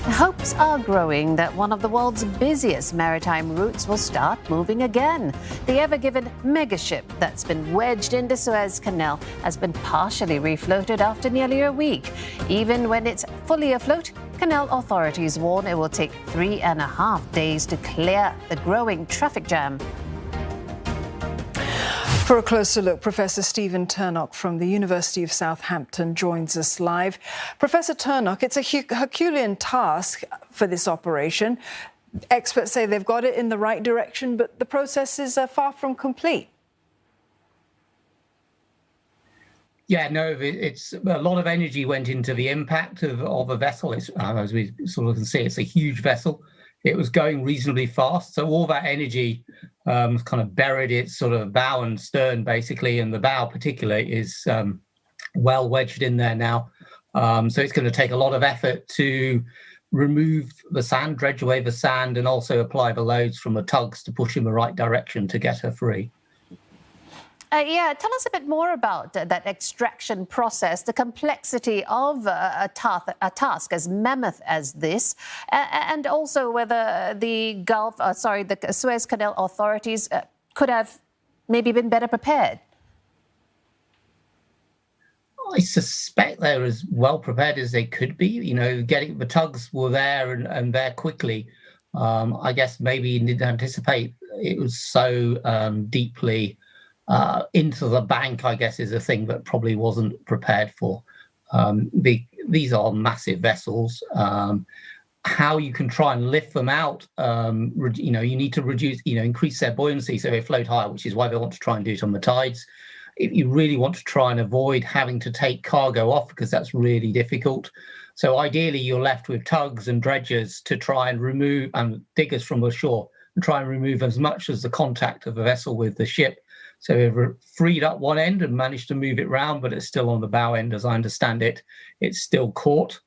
Hopes are growing that one of the world's busiest maritime routes will start moving again. The Ever Given megaship that's been wedged into Suez Canal has been partially refloated after nearly a week. Even when it's fully afloat, canal authorities warn it will take 3.5 days to clear the growing traffic jam. For a closer look, Professor Stephen Turnock from the University of Southampton joins us live. Professor Turnock, it's a Herculean task for this operation. Experts say they've got it in the right direction, but the process is far from complete. Yeah, no, it's a lot of energy went into the impact of a vessel. It's, as we sort of can see, it's a huge vessel. It was going reasonably fast, so all that energy kind of buried its sort of bow and stern, basically, and the bow particularly is well wedged in there now. So it's going to take a lot of effort to remove the sand, dredge away the sand, and also apply the loads from the tugs to push in the right direction to get her free. Tell us a bit more about that extraction process, the complexity of a task as mammoth as this, and also whether the the Suez Canal authorities could have maybe been better prepared. I suspect they're as well prepared as they could be. You know, getting the tugs were there and there quickly. I guess maybe you didn't anticipate it was so deeply into the bank, I guess, is a thing that probably wasn't prepared for. These are massive vessels. How you can try and lift them out, you need to reduce, increase their buoyancy so they float higher, which is why they want to try and do it on the tides. If you really want to try and avoid having to take cargo off, because that's really difficult. So ideally, you're left with tugs and dredgers to try and remove, and diggers from the shore, and try and remove as much as the contact of the vessel with the ship. So we've freed up one end and managed to move it round, but it's still on the bow end, as I understand it. It's still caught.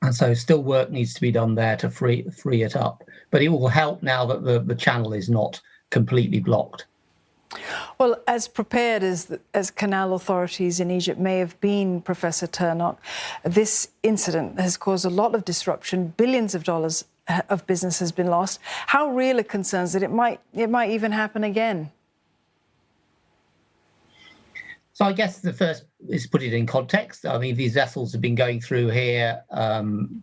And so still work needs to be done there to free it up. But it will help now that the channel is not completely blocked. Well, as prepared as canal authorities in Egypt may have been, Professor Turnock, this incident has caused a lot of disruption. Billions of dollars of business has been lost. How real are concerns that it might even happen again? So I guess the first is to put it in context. I mean, these vessels have been going through here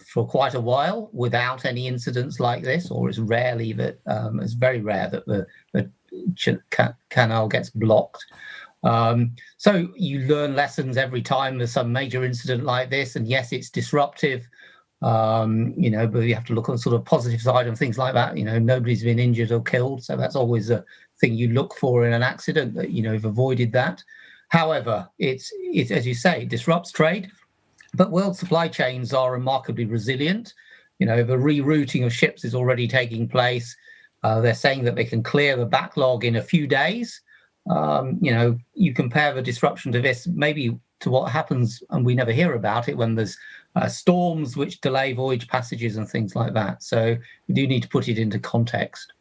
for quite a while without any incidents like this, or it's very rare that the canal gets blocked. So you learn lessons every time there's some major incident like this. And yes, it's disruptive, but you have to look on the sort of positive side of things like that. Nobody's been injured or killed. So that's always a thing you look for in an accident, that, you've avoided that. However, it's as you say, it disrupts trade, but world supply chains are remarkably resilient. The rerouting of ships is already taking place. They're saying that they can clear the backlog in a few days. You compare the disruption to this, maybe to what happens, and we never hear about it, when there's storms which delay voyage passages and things like that. So we do need to put it into context.